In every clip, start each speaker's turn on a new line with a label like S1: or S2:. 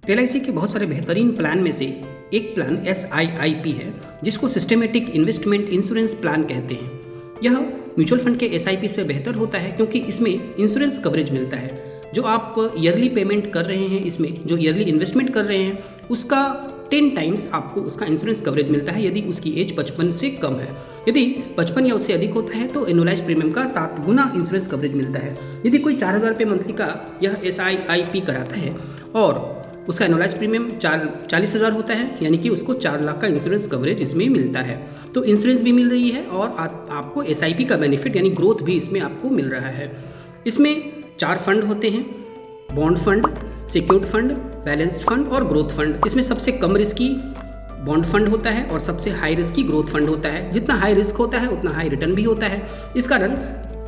S1: LIC के बहुत सारे बेहतरीन प्लान में से एक प्लान SIIP है, जिसको सिस्टमेटिक इन्वेस्टमेंट इंश्योरेंस प्लान कहते हैं। यह म्यूचुअल फंड के SIP से बेहतर होता है क्योंकि इसमें इंश्योरेंस कवरेज मिलता है। जो आप ईयरली पेमेंट कर रहे हैं, इसमें जो ईयरली इन्वेस्टमेंट कर रहे हैं उसका 10 टाइम्स आपको उसका इंश्योरेंस कवरेज मिलता है यदि उसकी एज 55 से कम है। यदि 55 या उससे अधिक होता है तो एनुअलाइज प्रीमियम का 7 गुना इंश्योरेंस कवरेज मिलता है। यदि कोई 4,000 रुपये मंथली का यह SIIP कराता है और उसका एनुअलाइज प्रीमियम 40,000 होता है, यानी कि उसको 4 लाख का इंश्योरेंस कवरेज इसमें मिलता है। तो इंश्योरेंस भी मिल रही है और आपको SIP का बेनिफिट यानी ग्रोथ भी इसमें आपको मिल रहा है। इसमें 4 फंड होते हैं, bond fund, secured fund, balanced fund और ग्रोथ फंड। इसमें सबसे कम रिस्की बॉन्ड फंड होता है और सबसे हाई रिस्की ग्रोथ फंड होता है। जितना हाई रिस्क होता है उतना हाई रिटर्न भी होता है। इस कारण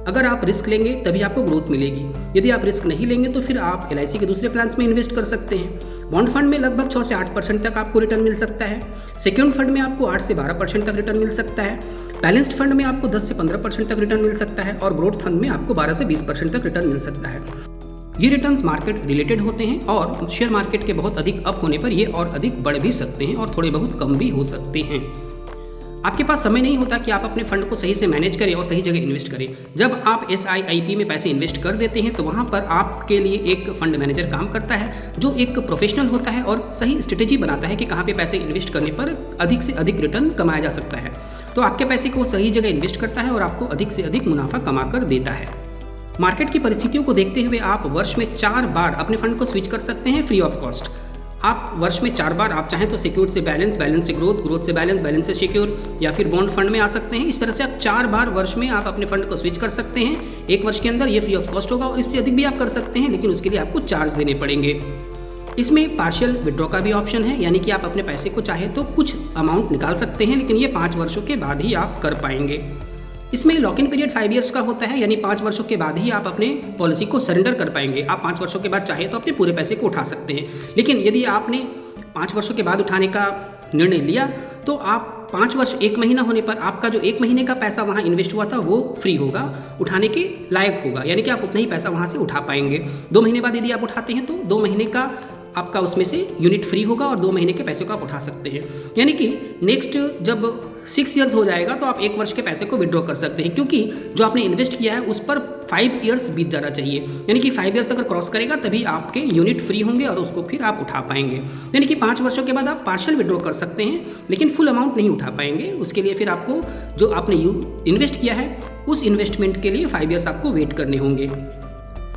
S1: अगर आप रिस्क लेंगे तभी आपको ग्रोथ मिलेगी। यदि आप रिस्क नहीं लेंगे तो फिर आप LIC के दूसरे प्लान्स में इन्वेस्ट कर सकते हैं। बॉन्ड फंड में लगभग 6 से 8% तक आपको रिटर्न मिल सकता है। सिक्योर्ड फंड में आपको 8 से 12% तक रिटर्न मिल सकता है। बैलेंस्ड फंड में आपको 10 से 15% तक रिटर्न मिल सकता है और ग्रोथ फंड में आपको 12 से 20% तक रिटर्न मिल सकता है। ये रिटर्न्स मार्केट रिलेटेड होते हैं और शेयर मार्केट के बहुत अधिक अप होने पर ये और अधिक बढ़ भी सकते हैं और थोड़े बहुत कम भी हो सकते हैं। आपके पास समय नहीं होता कि आप अपने फंड को सही से मैनेज करें और सही जगह इन्वेस्ट करें। जब आप SIIP में पैसे इन्वेस्ट कर देते हैं तो वहाँ पर आपके लिए एक फंड मैनेजर काम करता है जो एक प्रोफेशनल होता है और सही स्ट्रेटेजी बनाता है कि कहाँ पे पैसे इन्वेस्ट करने पर अधिक से अधिक रिटर्न कमाया जा सकता है। तो आपके पैसे को सही जगह इन्वेस्ट करता है और आपको अधिक से अधिक मुनाफा कमा कर देता है। मार्केट की परिस्थितियों को देखते हुए आप वर्ष में 4 बार अपने फंड को स्विच कर सकते हैं फ्री ऑफ कॉस्ट। आप वर्ष में 4 बार आप चाहें तो सिक्योर से बैलेंस, बैलेंस से ग्रोथ, ग्रोथ से बैलेंस, बैलेंस से सिक्योर या फिर बॉन्ड फंड में आ सकते हैं। इस तरह से आप 4 बार वर्ष में आप अपने फंड को स्विच कर सकते हैं। 1 वर्ष के अंदर ये फ्री ऑफ कॉस्ट होगा और इससे अधिक भी आप कर सकते हैं, लेकिन उसके लिए आपको चार्ज देने पड़ेंगे। इसमें पार्शियल विड्रॉ का भी ऑप्शन है, यानी कि आप अपने पैसे को चाहे तो कुछ अमाउंट निकाल सकते हैं, लेकिन ये 5 वर्षों के बाद ही आप कर पाएंगे। इसमें लॉक इन पीरियड 5 ईयर्स का होता है, यानी 5 वर्षों के बाद ही आप अपने पॉलिसी को सरेंडर कर पाएंगे। आप 5 वर्षों के बाद चाहे तो अपने पूरे पैसे को उठा सकते हैं, लेकिन यदि आपने 5 वर्षों के बाद उठाने का निर्णय लिया तो आप 5 वर्ष 1 महीना होने पर आपका जो 1 महीने का पैसा वहाँ इन्वेस्ट हुआ था वो फ्री होगा, उठाने के लायक होगा, यानी कि आप उतना ही पैसा वहाँ से उठा पाएंगे। 2 महीने बाद यदि आप उठाते हैं तो 2 महीने का आपका उसमें से यूनिट फ्री होगा और 2 महीने के पैसे को आप उठा सकते हैं। यानी कि नेक्स्ट जब 6 ईयर्स हो जाएगा तो आप 1 वर्ष के पैसे को विड्रॉ कर सकते हैं, क्योंकि जो आपने इन्वेस्ट किया है उस पर 5 ईयर्स बीत जाना चाहिए। यानी कि 5 ईयर्स अगर क्रॉस करेगा तभी आपके यूनिट फ्री होंगे और उसको फिर आप उठा पाएंगे। यानी कि 5 वर्षों के बाद आप पार्शियल विड्रॉ कर सकते हैं, लेकिन फुल अमाउंट नहीं उठा पाएंगे। उसके लिए फिर आपको जो आपने इन्वेस्ट किया है उस इन्वेस्टमेंट के लिए 5 ईयर्स आपको वेट करने होंगे।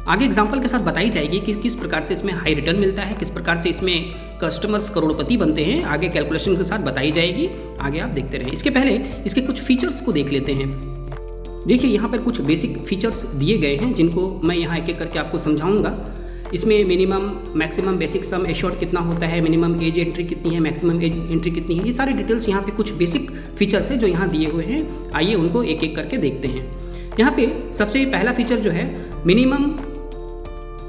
S1: आगे एग्जाम्पल के साथ बताई जाएगी कि किस प्रकार से इसमें हाई रिटर्न मिलता है, किस प्रकार से इसमें कस्टमर्स करोड़पति बनते हैं। आगे कैलकुलेशन के साथ बताई जाएगी, आगे आप देखते रहें। इसके पहले इसके कुछ फीचर्स को देख लेते हैं। देखिए यहाँ पर कुछ बेसिक फीचर्स दिए गए हैं जिनको मैं यहाँ एक एक करके आपको समझाऊंगा। इसमें minimum, maximum basic sum assured कितना होता है, मिनिमम एज एंट्री कितनी है, मैक्सिमम एज एंट्री कितनी है, ये सारी डिटेल्स यहाँ पे कुछ बेसिक फीचर्स है जो यहाँ दिए हुए हैं। आइए उनको एक एक करके देखते हैं। यहाँ पे सबसे पहला फीचर जो है minimum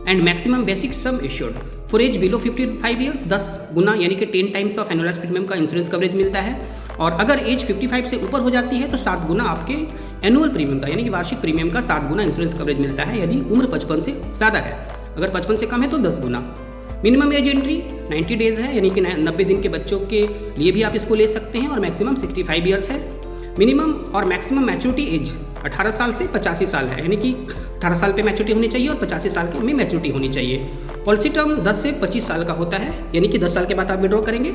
S1: and maximum basic sum assured for age below 55 years, 10 गुना यानी कि 10 टाइम्स ऑफ एनुअलाइज प्रीमियम का इंश्योरेंस कवरेज मिलता है। और अगर एज 55 से ऊपर हो जाती है तो 7 गुना आपके एनुअल प्रीमियम का यानी कि वार्षिक प्रीमियम का 7 गुना इंश्योरेंस कवरेज मिलता है यदि उम्र 55 से ज़्यादा है। अगर 55 से कम है तो 10 गुना। मिनिमम एज एंट्री 90 डेज है, यानी कि 90 दिन के बच्चों के लिए भी आप इसको ले सकते हैं और मैक्सिमम 65 ईयर्स है। मिनिमम और मैक्सिमम मैच्योरिटी एज 18 साल से 85 साल है, यानी कि 18 साल पे मैच्योरिटी होनी चाहिए और 85 साल में मैच्योरिटी होनी चाहिए। पॉलिसी टर्म 10 से 25 साल का होता है, यानी कि 10 साल के बाद आप विड्रॉ करेंगे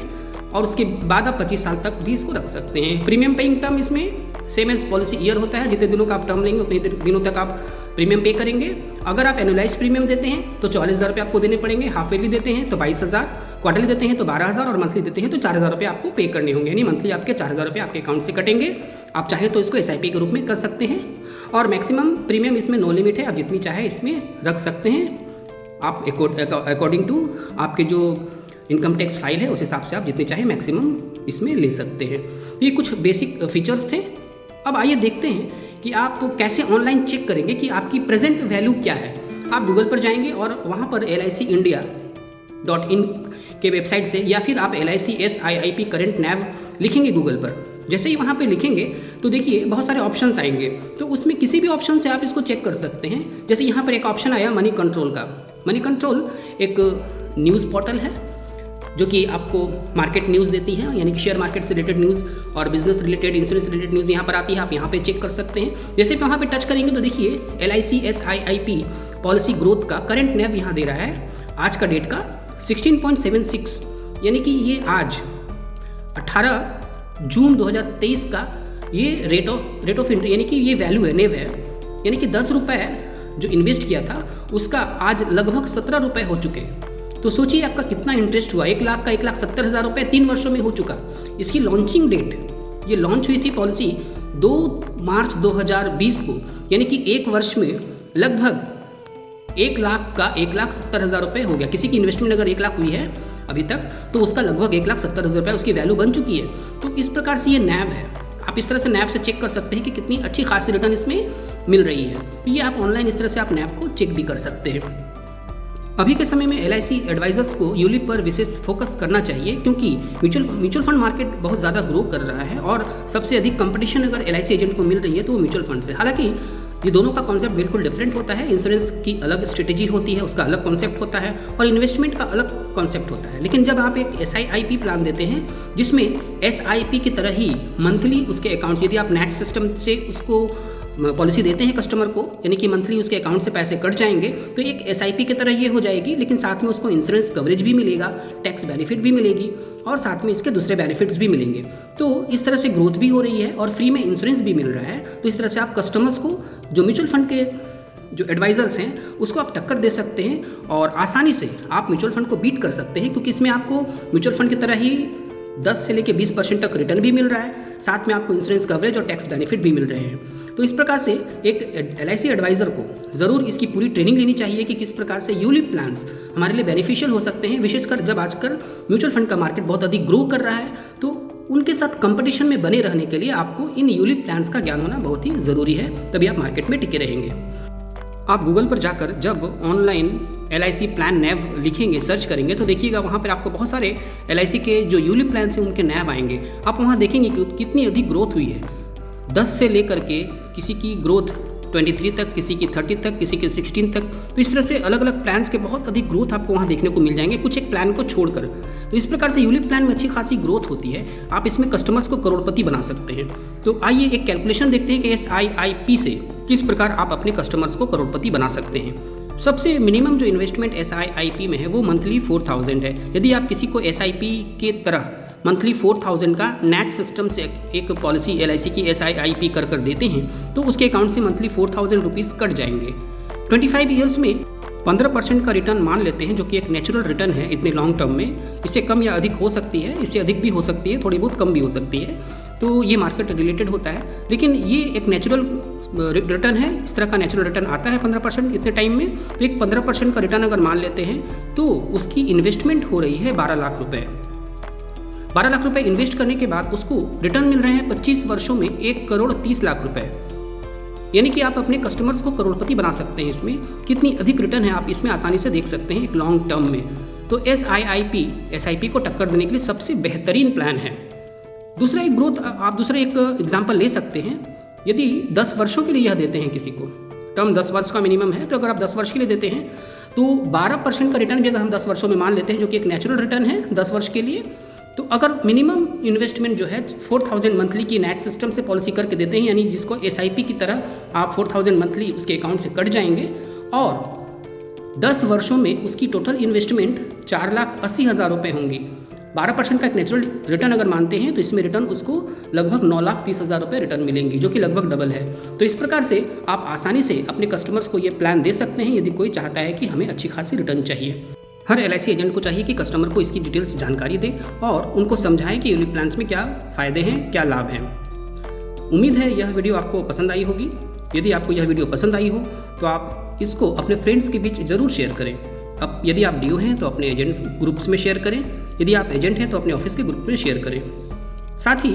S1: और उसके बाद आप 25 साल तक भी इसको रख सकते हैं। प्रीमियम पेइंग टर्म इसमें सेम एज पॉलिसी ईयर होता है, जितने दिनों का आप टर्म लेंगे उतने दिनों तक आप प्रीमियम पे करेंगे। अगर आप एनुअलाइज्ड प्रीमियम देते हैं तो 44,000 रुपये आपको देने पड़ेंगे, हाफ ईयरली देते हैं तो 22,000, क्वार्टरली देते हैं तो 12,000 और मंथली देते हैं तो 4,000 रुपये आपको पे करने होंगे। यानी मंथली आपके 4,000 रुपये आपके अकाउंट से कटेंगे। आप चाहें तो इसको SIP के रूप में कर सकते हैं और मैक्सिमम प्रीमियम इसमें नो लिमिट है, आप जितनी चाहे इसमें रख सकते हैं। आप अकॉर्डिंग टू आपके जो इनकम टैक्स फाइल है उस हिसाब से आप जितने चाहे मैक्सिमम इसमें ले सकते हैं। ये कुछ बेसिक फीचर्स थे। अब आइए देखते हैं कि आप कैसे ऑनलाइन चेक करेंगे कि आपकी प्रेजेंट वैल्यू क्या है। आप गूगल पर जाएंगे और वहाँ पर LICindia.in के वेबसाइट से या फिर आप LIC SIIP करंट नैव लिखेंगे गूगल पर। जैसे ही वहाँ पे लिखेंगे तो देखिए बहुत सारे ऑप्शंस आएंगे, तो उसमें किसी भी ऑप्शन से आप इसको चेक कर सकते हैं। जैसे यहाँ पर एक ऑप्शन आया मनी कंट्रोल का। मनी कंट्रोल एक न्यूज़ पोर्टल है जो कि आपको मार्केट न्यूज़ देती है, यानी कि शेयर मार्केट से रिलेटेड न्यूज़ और business related, insurance related news यहाँ पर आती है। आप यहाँ पे चेक कर सकते हैं। जैसे वहाँ पे टच करेंगे तो देखिए LIC SIIP पॉलिसी ग्रोथ का करंट नैव यहाँ दे रहा है आज का डेट का 16.76, यानी कि ये आज 18 जून 2023 का ये रेट ऑफ इंटरेस्ट, यानी कि ये वैल्यू है, नेव है, यानी कि 10 रुपये जो इन्वेस्ट किया था उसका आज लगभग 17 रुपये हो चुके। तो सोचिए आपका कितना इंटरेस्ट हुआ, 1 लाख का 1,70,000 रुपये 3 वर्षों में हो चुका। इसकी लॉन्चिंग डेट, ये लॉन्च हुई थी पॉलिसी 2 मार्च 2020 को, यानी कि 1 वर्ष में लगभग 1 लाख का 1,70,000 रुपये हो गया। किसी की इन्वेस्टमेंट अगर 1 लाख हुई है अभी तक तो उसका लगभग 1,70,000 रुपये उसकी वैल्यू बन चुकी है। तो इस प्रकार से ये नैव है। आप इस तरह से नैव से चेक कर सकते हैं कि कितनी अच्छी खासी रिटर्न इसमें मिल रही है। तो ये आप ऑनलाइन इस तरह से आप नैव को चेक भी कर सकते हैं। अभी के समय में LIC एडवाइजर्स को यूलिप पर विशेष फोकस करना चाहिए, क्योंकि म्यूचुअल फंड मार्केट बहुत ज़्यादा ग्रो कर रहा है और सबसे अधिक कंपटीशन अगर LIC एजेंट को मिल रही है तो वो म्यूचुअल फंड से। हालांकि ये दोनों का कॉन्सेप्ट बिल्कुल डिफरेंट होता है। इंश्योरेंस की अलग स्ट्रेटेजी होती है, उसका अलग कॉन्सेप्ट होता है, और इन्वेस्टमेंट का अलग कॉन्सेप्ट होता है। लेकिन जब आप एक SIIP प्लान देते हैं जिसमें SIP की तरह ही मंथली उसके अकाउंट्स, यदि आप नैक्स सिस्टम से उसको पॉलिसी देते हैं कस्टमर को, यानी कि मंथली उसके अकाउंट से पैसे कट जाएंगे, तो एक SIP की तरह ये हो जाएगी, लेकिन साथ में उसको इंश्योरेंस कवरेज भी मिलेगा, टैक्स बेनिफिट भी मिलेगी और साथ में इसके दूसरे बेनिफिट्स भी मिलेंगे। तो इस तरह से ग्रोथ भी हो रही है और फ्री में इंश्योरेंस भी मिल रहा है। तो इस तरह से आप कस्टमर्स को, जो म्यूचुअल फंड के जो एडवाइजर्स हैं, उसको आप टक्कर दे सकते हैं और आसानी से आप म्यूचुअल फंड को बीट कर सकते हैं, क्योंकि इसमें आपको म्यूचुअल फंड की तरह ही 10 से लेकर 20% तक रिटर्न भी मिल रहा है, साथ में आपको इंश्योरेंस कवरेज और टैक्स बेनिफिट भी मिल रहे हैं। तो इस प्रकार से एक LIC एडवाइज़र को ज़रूर इसकी पूरी ट्रेनिंग लेनी चाहिए कि किस प्रकार से यूलिप प्लान्स हमारे लिए बेनिफिशियल हो सकते हैं, विशेषकर जब आजकल म्यूचुअल फंड का मार्केट बहुत अधिक ग्रो कर रहा है। तो उनके साथ कंपटीशन में बने रहने के लिए आपको इन यूलिप प्लान्स का ज्ञान होना बहुत ही ज़रूरी है, तभी आप मार्केट में टिके रहेंगे। आप गूगल पर जाकर जब ऑनलाइन LIC प्लान नैव लिखेंगे, सर्च करेंगे, तो देखिएगा वहाँ पर आपको बहुत सारे LIC के जो यूलिप प्लान हैं उनके नैव आएंगे। आप वहाँ देखेंगे कि कितनी अधिक ग्रोथ हुई है, 10 से लेकर के किसी की ग्रोथ 23 तक, किसी की 30 तक, किसी की 16 तक। तो इस तरह से अलग अलग प्लान्स के बहुत अधिक ग्रोथ आपको वहाँ देखने को मिल जाएंगे, कुछ एक प्लान को छोड़कर। तो इस प्रकार से यूलिप प्लान में अच्छी खासी ग्रोथ होती है। आप इसमें कस्टमर्स को करोड़पति बना सकते हैं। तो आइए एक कैलकुलेशन देखते हैं कि SIIP से किस प्रकार आप अपने कस्टमर्स को करोड़पति बना सकते हैं। सबसे मिनिमम जो इन्वेस्टमेंट SIIP में है वो मंथली 4000 है। यदि आप किसी को SIP के तरह मंथली 4000 का नैक्स सिस्टम से एक पॉलिसी LIC की SIIP कर देते हैं तो उसके अकाउंट से मंथली 4000 रुपीज़ कट जाएंगे। 25 ईयर्स में 15% का रिटर्न मान लेते हैं, जो कि एक नेचुरल रिटर्न है इतने लॉन्ग टर्म में। इससे कम या अधिक हो सकती है, इससे अधिक भी हो सकती है, थोड़ी बहुत कम भी हो सकती है। तो ये मार्केट रिलेटेड होता है, लेकिन ये एक नेचुरल रिटर्न है। इस तरह का नेचुरल रिटर्न आता है 15% इतने टाइम में। तो एक 15% का रिटर्न अगर मान लेते हैं तो उसकी इन्वेस्टमेंट हो रही है 12 लाख रुपये। 12 लाख रुपए इन्वेस्ट करने के बाद उसको रिटर्न मिल रहे हैं 25 वर्षों में 1,30,00,000 रुपए। यानी कि आप अपने कस्टमर्स को करोड़पति बना सकते हैं। इसमें कितनी अधिक रिटर्न है आप इसमें आसानी से देख सकते हैं एक लॉन्ग टर्म में। तो SIP को टक्कर देने के लिए सबसे बेहतरीन प्लान है। दूसरा एक ग्रोथ, आप दूसरा एक एग्जाम्पल ले सकते हैं। यदि 10 वर्षों के लिए यह देते हैं किसी को, टर्म 10 वर्ष का मिनिमम है, तो अगर आप 10 वर्ष के लिए देते हैं तो 12% का रिटर्न भी अगर हम 10 वर्षों में मान लेते हैं, जो कि एक नेचुरल रिटर्न है 10 वर्ष के लिए, तो अगर मिनिमम इन्वेस्टमेंट जो है 4000 मंथली की नैक्स सिस्टम से पॉलिसी करके देते हैं, यानी जिसको SIP की तरह आप 4000 मंथली उसके अकाउंट से कट जाएंगे और 10 वर्षों में उसकी टोटल इन्वेस्टमेंट 4,80,000 रुपये होंगी। 12% का एक नेचुरल रिटर्न अगर मानते हैं तो इसमें रिटर्न उसको लगभग 9,30,000 रुपये रिटर्न मिलेंगी, जो कि लगभग डबल है। तो इस प्रकार से आप आसानी से अपने कस्टमर्स को ये प्लान दे सकते हैं यदि कोई चाहता है कि हमें अच्छी खासी रिटर्न चाहिए। हर LIC एजेंट को चाहिए कि कस्टमर को इसकी डिटेल्स जानकारी दे और उनको समझाएं कि यूलिप प्लान्स में क्या फ़ायदे हैं, क्या लाभ हैं। उम्मीद है यह वीडियो आपको पसंद आई होगी। यदि आपको यह वीडियो पसंद आई हो तो आप इसको अपने फ्रेंड्स के बीच ज़रूर शेयर करें। अब यदि आप DO हैं तो अपने एजेंट ग्रुप्स में शेयर करें, यदि आप एजेंट हैं तो अपने ऑफिस के ग्रुप में शेयर करें। साथ ही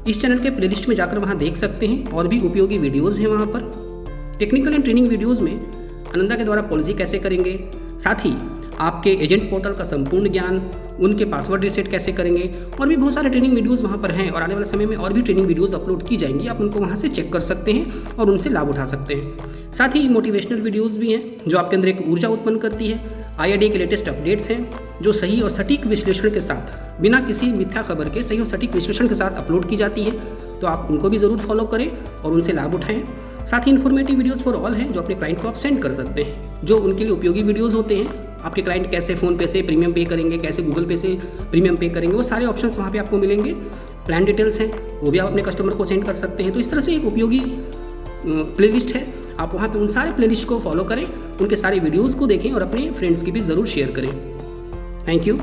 S1: इस चैनल के प्लेलिस्ट में जाकर वहाँ देख सकते हैं और भी उपयोगी वीडियोज़ हैं वहाँ पर। टेक्निकल एंड ट्रेनिंग वीडियोज़ में आनंदा के द्वारा पॉलिसी कैसे करेंगे, साथ ही आपके एजेंट पोर्टल का संपूर्ण ज्ञान, उनके पासवर्ड रीसेट कैसे करेंगे, और भी बहुत सारे ट्रेनिंग वीडियोस वहाँ पर हैं और आने वाले समय में और भी ट्रेनिंग वीडियोस अपलोड की जाएंगी। आप उनको वहाँ से चेक कर सकते हैं और उनसे लाभ उठा सकते हैं। साथ ही मोटिवेशनल वीडियोस भी हैं जो आपके अंदर एक ऊर्जा उत्पन्न करती है। IID के लेटेस्ट अपडेट्स हैं, जो सही और सटीक विश्लेषण के साथ, बिना किसी मिथ्या खबर के सही और सटीक विश्लेषण के साथ अपलोड की जाती है, तो आप उनको भी ज़रूर फॉलो करें और उनसे लाभ उठाएं। साथ ही इन्फॉर्मेटिव वीडियोस फॉर ऑल हैं जो अपने क्लाइंट को आप सेंड कर सकते हैं, जो उनके लिए उपयोगी वीडियोस होते हैं। आपके क्लाइंट कैसे फ़ोन से प्रीमियम पे करेंगे, कैसे गूगल पे से प्रीमियम पे करेंगे, वो सारे ऑप्शंस वहाँ पे आपको मिलेंगे। प्लान डिटेल्स हैं वो भी आप अपने कस्टमर को सेंड कर सकते हैं। तो इस तरह से एक उपयोगी प्लेलिस्ट है, आप वहाँ पे उन सारे प्लेलिस्ट को फॉलो करें, उनके सारे वीडियोज़ को देखें और अपने फ्रेंड्स की भी ज़रूर शेयर करें। Thank you.